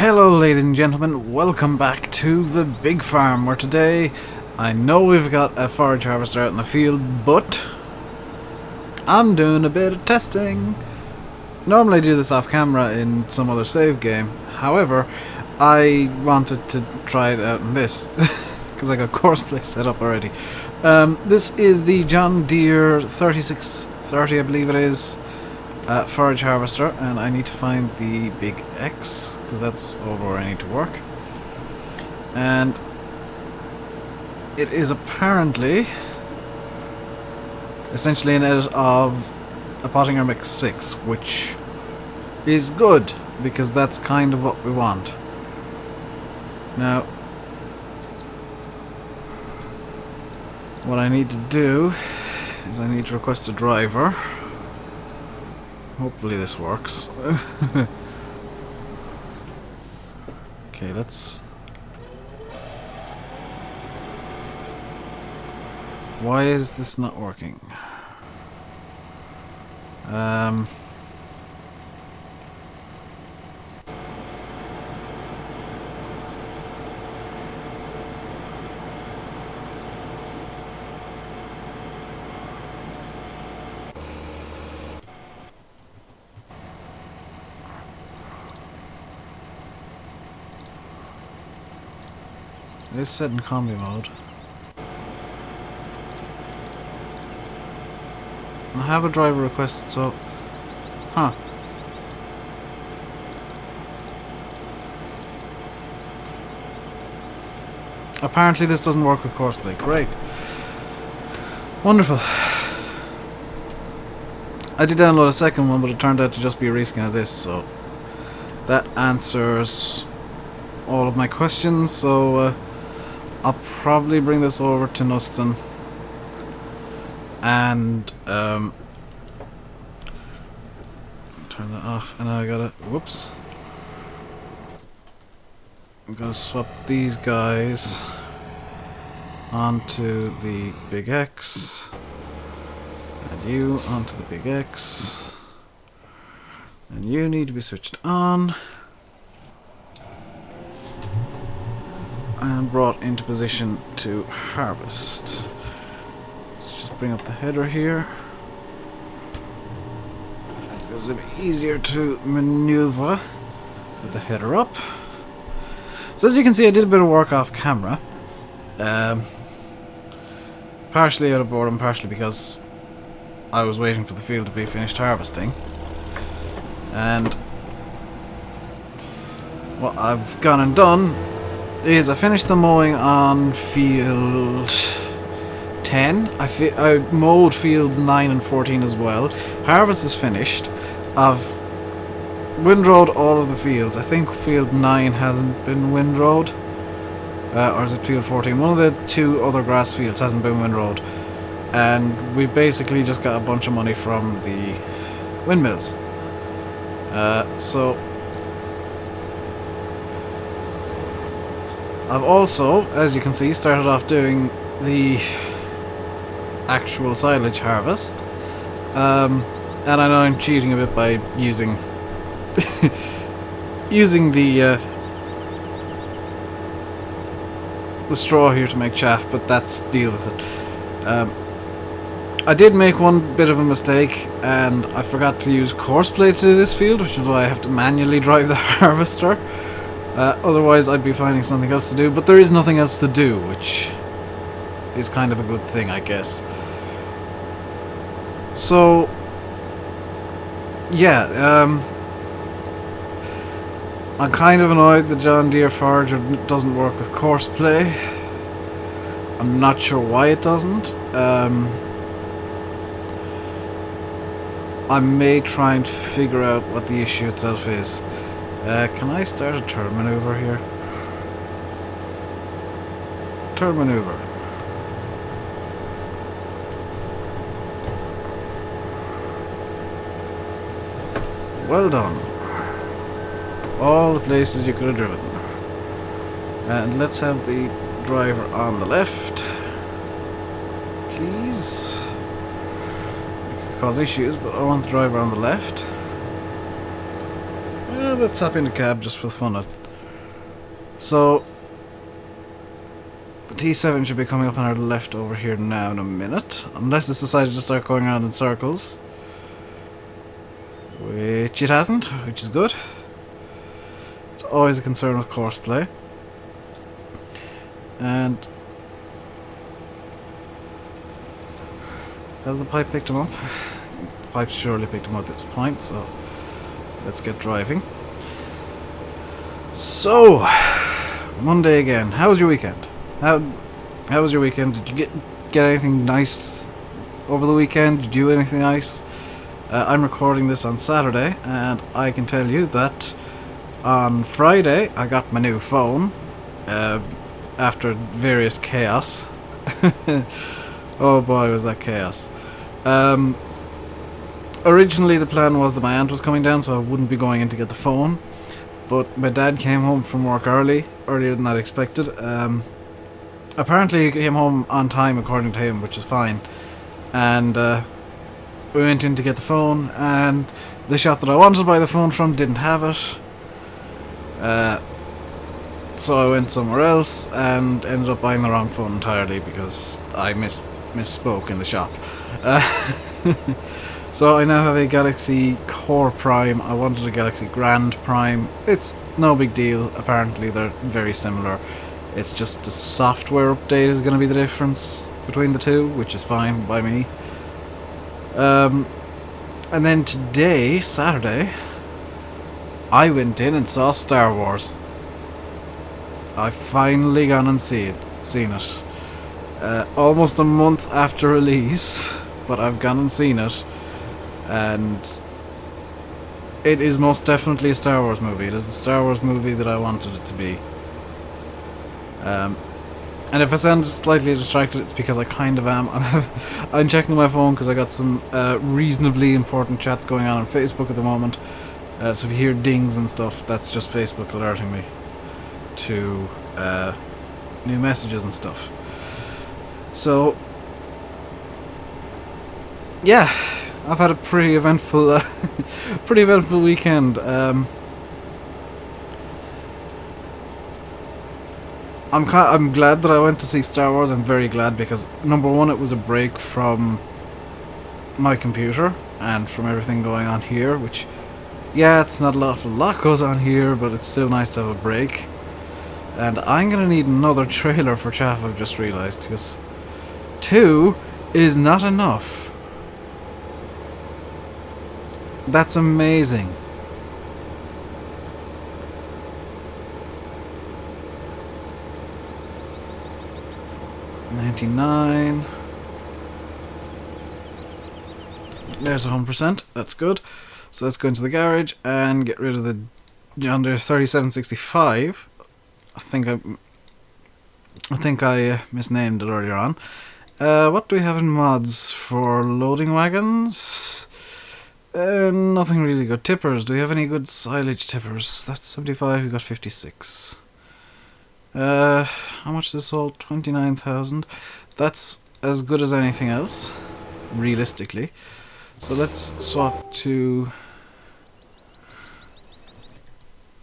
Hello ladies and gentlemen, welcome back to the big farm, where today I know we've got a forage harvester out in the field, but I'm doing a bit of testing. Normally I do this off camera in some other save game, however I wanted to try it out in this because I got courseplay set up already. This is the John Deere 3630, I believe it is, forage harvester, and I need to find the big X because that's over where I need to work. And it is apparently essentially an edit of a Pottinger Mix 6, which is good because that's kind of what we want. Now, what I need to do is I need to request a driver. Hopefully this works. Okay, let's... Why is this not working? It is set in combi mode. And I have a driver requested, so... Huh. Apparently this doesn't work with courseplay. Great. Wonderful. I did download a second one, but it turned out to just be a reskin of this, so... That answers all of my questions, so... I'll probably bring this over to Nuston and turn that off, and now I gotta, whoops, I'm gonna swap these guys onto the big X and you onto the big X, and you need to be switched on and brought into position to harvest. Let's just bring up the header here. It's a bit easier to maneuver with the header up. So as you can see, I did a bit of work off camera. Partially out of boredom, partially because I was waiting for the field to be finished harvesting. And what I've gone and done is I finished the mowing on field 10. I mowed fields 9 and 14 as well. Harvest is finished. I've windrowed all of the fields. I think field 9 hasn't been windrowed. Or is it field 14? One of the two other grass fields hasn't been windrowed. And we basically just got a bunch of money from the windmills. So I've also, as you can see, started off doing the actual silage harvest, and I know I'm cheating a bit by using using the straw here to make chaff, but that's deal with it. I did make one bit of a mistake, and I forgot to use courseplay to do this field, which is why I have to manually drive the harvester. Otherwise I'd be finding something else to do, but there is nothing else to do, which is kind of a good thing, I guess. So, yeah, I'm kind of annoyed the John Deere Forager doesn't work with courseplay. I'm not sure why it doesn't. I may try and figure out what the issue itself is. Can I start a turn maneuver here? Turn maneuver. Well done. All the places you could have driven. And let's have the driver on the left. Please. It could cause issues, but I want the driver on the left. Let's hop in the cab just for the fun of it. So the T7 should be coming up on our left over here now in a minute, unless it's decided to start going around in circles, which it hasn't, which is good. It's always a concern with courseplay. And has the pipe picked him up? The pipe's surely picked him up at this point, so let's get driving. So, Monday again. How was your weekend? How was your weekend? Did you get anything nice over the weekend? Did you do anything nice? I'm recording this on Saturday, and I can tell you that on Friday I got my new phone after various chaos. Oh boy, was that chaos. Originally the plan was that my aunt was coming down, so I wouldn't be going in to get the phone. But my dad came home from work earlier than I'd expected. Apparently he came home on time according to him, which is fine. And we went in to get the phone, and the shop that I wanted to buy the phone from didn't have it. So I went somewhere else and ended up buying the wrong phone entirely because I misspoke in the shop. So I now have a Galaxy Core Prime. I wanted a Galaxy Grand Prime. It's no big deal. Apparently they're very similar. It's just the software update is going to be the difference between the two, which is fine by me. And then today, Saturday, I went in and saw Star Wars. I've finally gone and seen it. Almost a month after release, but I've gone and seen it. And it is most definitely a Star Wars movie. It is the Star Wars movie that I wanted it to be. And if I sound slightly distracted, it's because I kind of am. I'm checking my phone because I got some reasonably important chats going on Facebook at the moment. So if you hear dings and stuff, that's just Facebook alerting me to new messages and stuff. So yeah, I've had a pretty eventful weekend. I'm glad that I went to see Star Wars. I'm very glad because number one, it was a break from my computer and from everything going on here, which, yeah, it's not a lot goes on here, but it's still nice to have a break. And I'm gonna need another trailer for Chaff, I've just realised, because 2 is not enough. That's amazing. $99. There's 100%. That's good. So let's go into the garage and get rid of the John Deere 3765. I think I misnamed it earlier on. What do we have in mods for loading wagons? Nothing really good. Tippers. Do we have any good silage tippers? That's 75. We got 56. How much this sold? 29,000. That's as good as anything else, realistically. So let's swap to.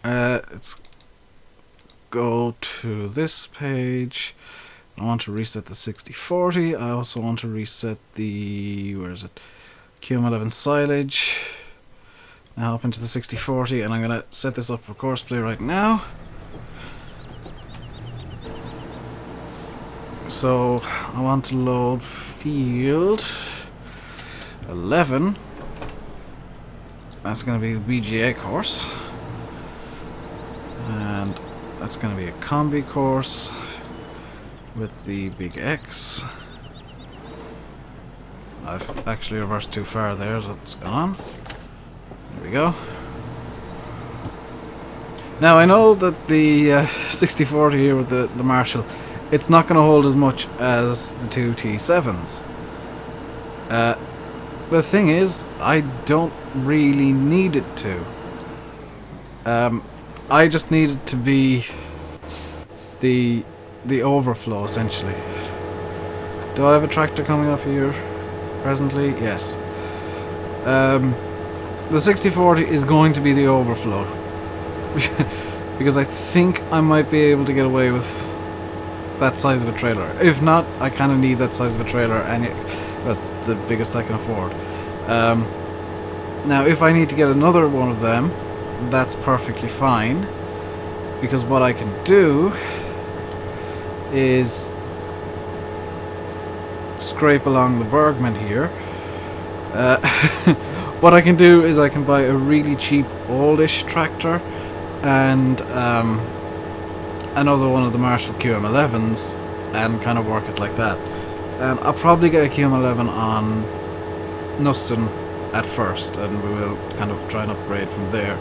Let's go to this page. I want to reset the 6040. I also want to reset the, where is it? QM11 silage. Now up into the 6040, and I'm gonna set this up for courseplay right now. So I want to load field 11. That's going to be the BGA course, and that's going to be a combi course with the big X. I've actually reversed too far there, so it's gone. There we go. Now I know that the 6040 here with the Marshall, it's not going to hold as much as the two T7s. The thing is, I don't really need it to. I just need it to be the overflow, essentially. Do I have a tractor coming up here presently? Yes. The 6040 is going to be the overflow. because I think I might be able to get away with that size of a trailer. If not, I kind of need that size of a trailer, and that's the biggest I can afford. Now, if I need to get another one of them, that's perfectly fine, because what I can do is scrape along the Bergman here. What I can do is I can buy a really cheap oldish tractor and another one of the Marshall QM11s and kind of work it like that. And I'll probably get a QM11 on Nuston at first, and we will kind of try and upgrade from there.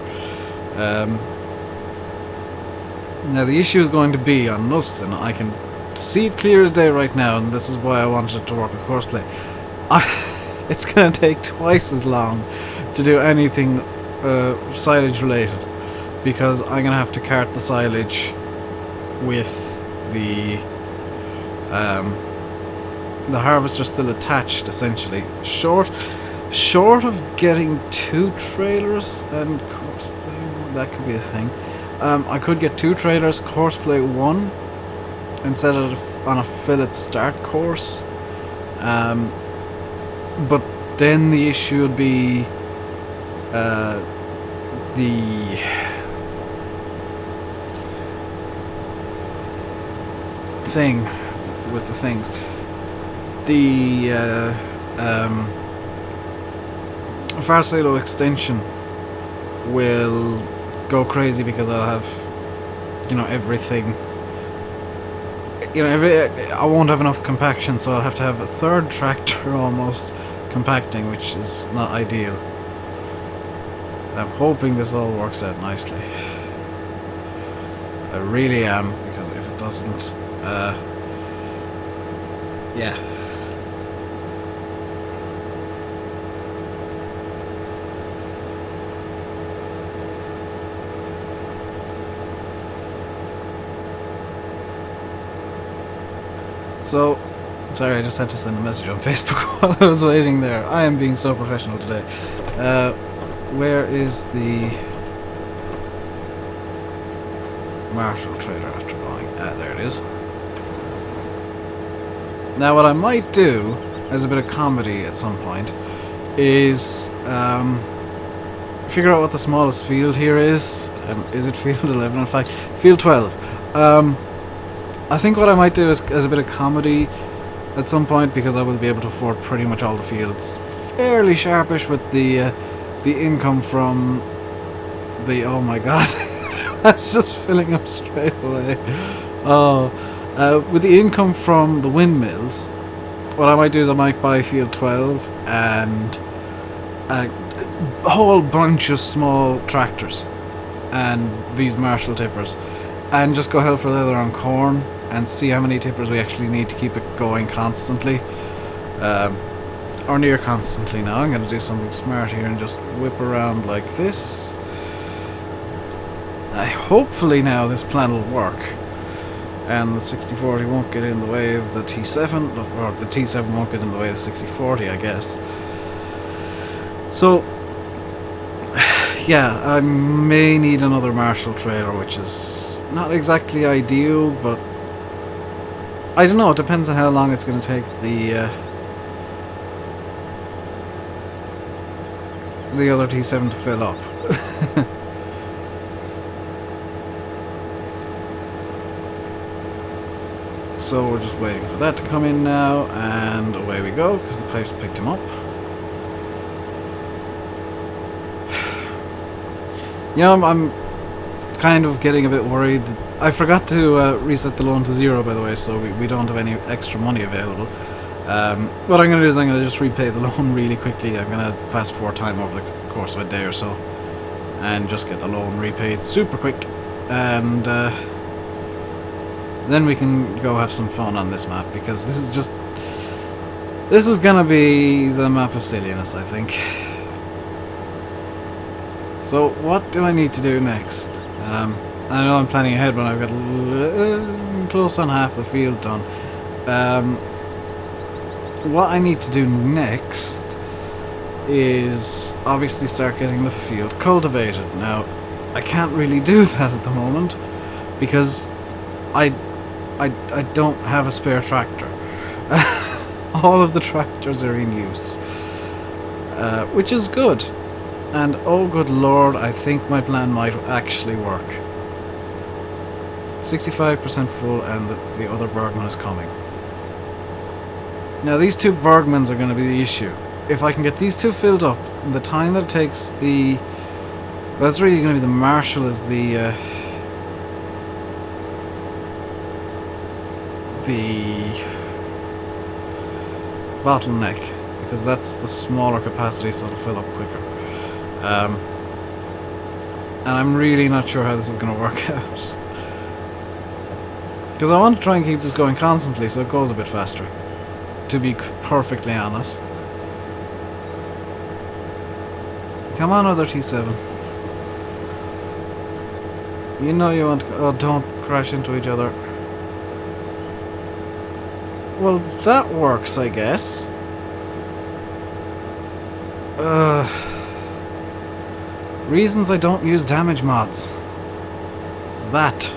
Now the issue is going to be on Nuston. I can see it clear as day right now, and this is why I wanted it to work with courseplay. It's going to take twice as long to do anything silage related, because I'm going to have to cart the silage with the harvester still attached, essentially. Short of getting 2 trailers and courseplay, that could be a thing. I could get 2 trailers, courseplay 1, and set it on a fillet start course. But then the issue would be the thing with the things. The far silo extension will go crazy because I'll have, everything. I won't have enough compaction, so I'll have to have a third tractor almost compacting, which is not ideal. I'm hoping this all works out nicely. I really am, because if it doesn't, yeah. So, sorry, I just had to send a message on Facebook while I was waiting there. I am being so professional today. Where is the Marshall trailer after going? Ah, there it is. Now, what I might do, as a bit of comedy at some point, is figure out what the smallest field here is. Is it field 11? In fact, field 12. I think what I might do is, as a bit of comedy at some point, because I will be able to afford pretty much all the fields fairly sharpish with the income from the, oh my god, that's just filling up straight away. With the income from the windmills, what I might do is I might buy field 12 and a whole bunch of small tractors and these Marshall tippers, and just go hell for leather on corn and see how many tippers we actually need to keep it going constantly, or near constantly. Now I'm going to do something smart here and just whip around like this. Hopefully now this plan will work, and the 6040 won't get in the way of the T7, or the T7 won't get in the way of the 6040, I guess. So yeah, I may need another Marshall trailer, which is not exactly ideal, but I don't know, it depends on how long it's going to take the other T7 to fill up. So we're just waiting for that to come in now, and away we go, because the pipes picked him up. I'm kind of getting a bit worried. I forgot to reset the loan to 0, by the way, so we don't have any extra money available. What I'm going to do is I'm going to just repay the loan really quickly. I'm going to fast forward time over the course of a day or so and just get the loan repaid super quick, and then we can go have some fun on this map, because this is going to be the map of silliness, I think. So what do I need to do next? I know I'm planning ahead when I've got close on half the field done. What I need to do next is obviously start getting the field cultivated. Now, I can't really do that at the moment because I don't have a spare tractor. All of the tractors are in use, which is good. And oh good lord, I think my plan might actually work. 65% full and the other Bergman is coming. Now these two Bergmans are going to be the issue. If I can get these two filled up, in the time that it takes the... Well, it's really going to be the Marshall as the bottleneck, because that's the smaller capacity, so it'll fill up quicker. And I'm really not sure how this is going to work out. Because I want to try and keep this going constantly so it goes a bit faster, to be perfectly honest. Come on, other T7. You know you want to... Oh, don't crash into each other. Well, that works, I guess. Reasons I don't use damage mods. That.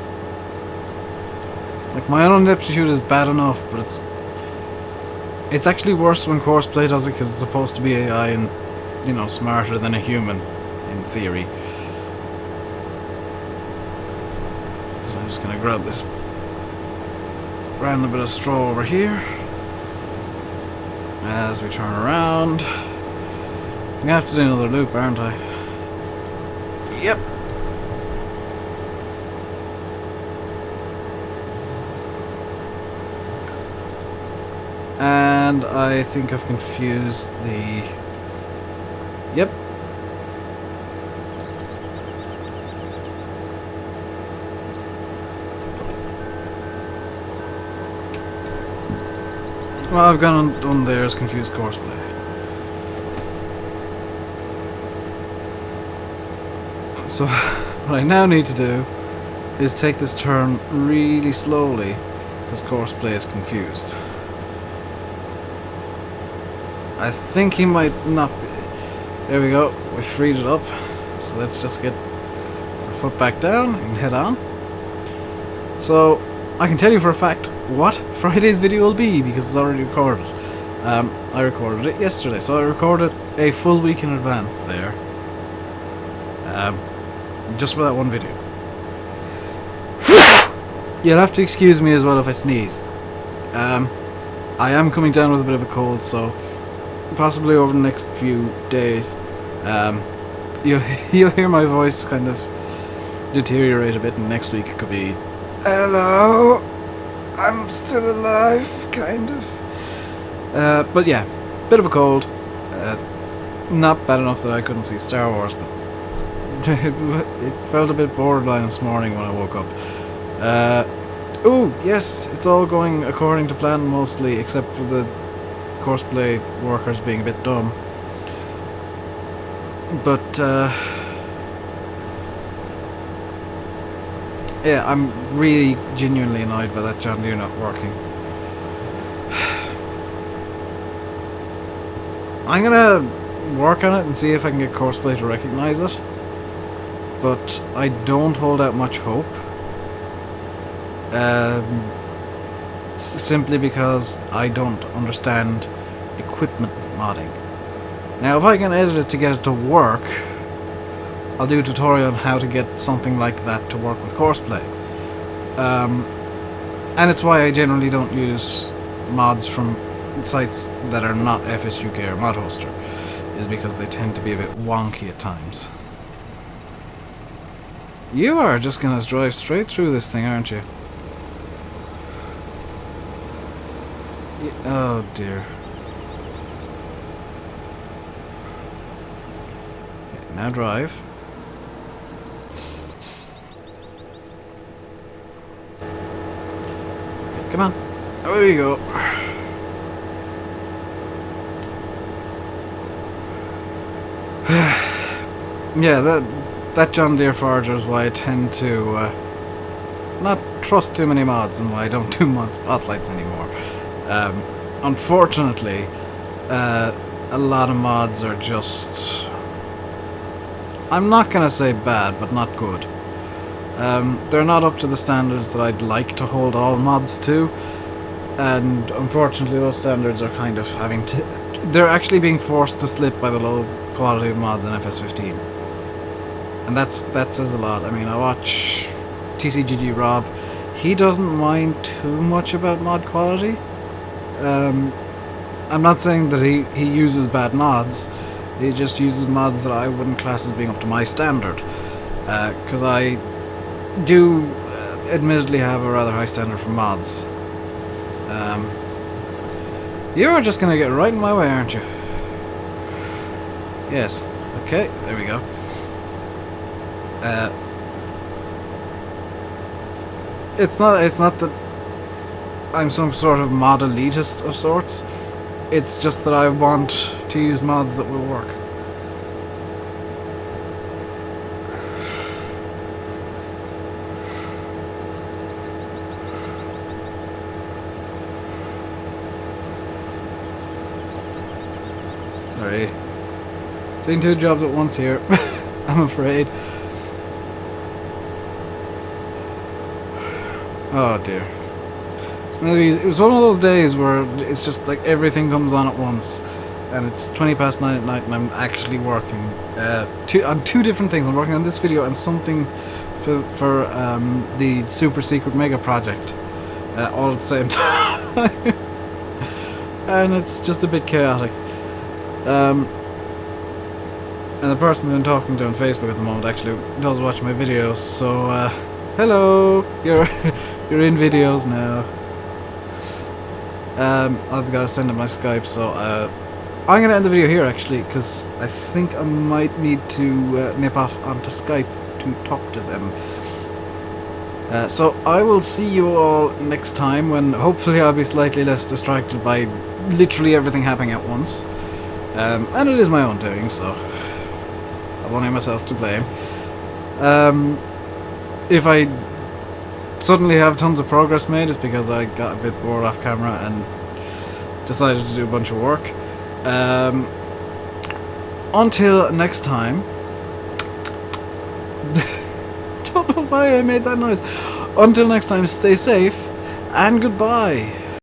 Like, my own ineptitude is bad enough, but it's actually worse when courseplay does it, because it's supposed to be AI and, you know, smarter than a human, in theory. So I'm just gonna grab this random bit of straw over here as we turn around. I'm gonna have to do another loop, aren't I? Yep. And I think I've confused the... Yep. Well, I've gone and done there is confused courseplay. So, what I now need to do is take this turn really slowly, because courseplay is confused. I think he might not be. There we go, we freed it up. So let's just get our foot back down and head on. So, I can tell you for a fact what Friday's video will be, because it's already recorded. I recorded it yesterday, so I recorded a full week in advance there. Just for that one video. You'll have to excuse me as well if I sneeze. I am coming down with a bit of a cold, so possibly over the next few days you'll hear my voice kind of deteriorate a bit, and next week it could be hello, I'm still alive, kind of. But yeah, bit of a cold. Not bad enough that I couldn't see Star Wars, but it felt a bit borderline this morning when I woke up. Oh, yes, it's all going according to plan mostly, except for the courseplay workers being a bit dumb. But, yeah, I'm really genuinely annoyed by that John Deere not working. I'm gonna work on it and see if I can get courseplay to recognize it. But I don't hold out much hope. Simply because I don't understand equipment modding. Now, if I can edit it to get it to work, I'll do a tutorial on how to get something like that to work with courseplay. And it's why I generally don't use mods from sites that are not FSUK or ModHoster, is because they tend to be a bit wonky at times. You are just gonna drive straight through this thing, aren't you? Oh dear. Okay, now drive. Okay, come on. There we go. Yeah, that John Deere Forger is why I tend to not trust too many mods, and why I don't do mod spotlights anymore. Unfortunately, a lot of mods are just I'm not gonna say bad, but not good. They're not up to the standards that I'd like to hold all mods to, and unfortunately those standards are kind of having to... They're actually being forced to slip by the low quality of mods in FS15. And that says a lot. I mean, I watch TCGG Rob. He doesn't mind too much about mod quality. I'm not saying that he uses bad mods. He just uses mods that I wouldn't class as being up to my standard. Because I do admittedly have a rather high standard for mods. You're just gonna get right in my way, aren't you? Yes. Okay, there we go. It's not that I'm some sort of mod elitist of sorts. It's just that I want to use mods that will work. Sorry. Doing two jobs at once here, I'm afraid. Oh dear. It was one of those days where it's just like everything comes on at once, and it's 20 past 9 at night and I'm actually working on two different things. I'm working on this video and something for the super secret mega project all at the same time. And it's just a bit chaotic. And the person that I'm talking to on Facebook at the moment actually does watch my videos, so hello, you're in videos now. I've got to send him my Skype, so I'm going to end the video here actually, because I think I might need to nip off onto Skype to talk to them. So I will see you all next time, when hopefully I'll be slightly less distracted by literally everything happening at once. And it is my own doing, so I've only myself to blame. If I suddenly have tons of progress made, it's because I got a bit bored off camera and decided to do a bunch of work. Until next time. Don't know why I made that noise. Until next time, stay safe and goodbye.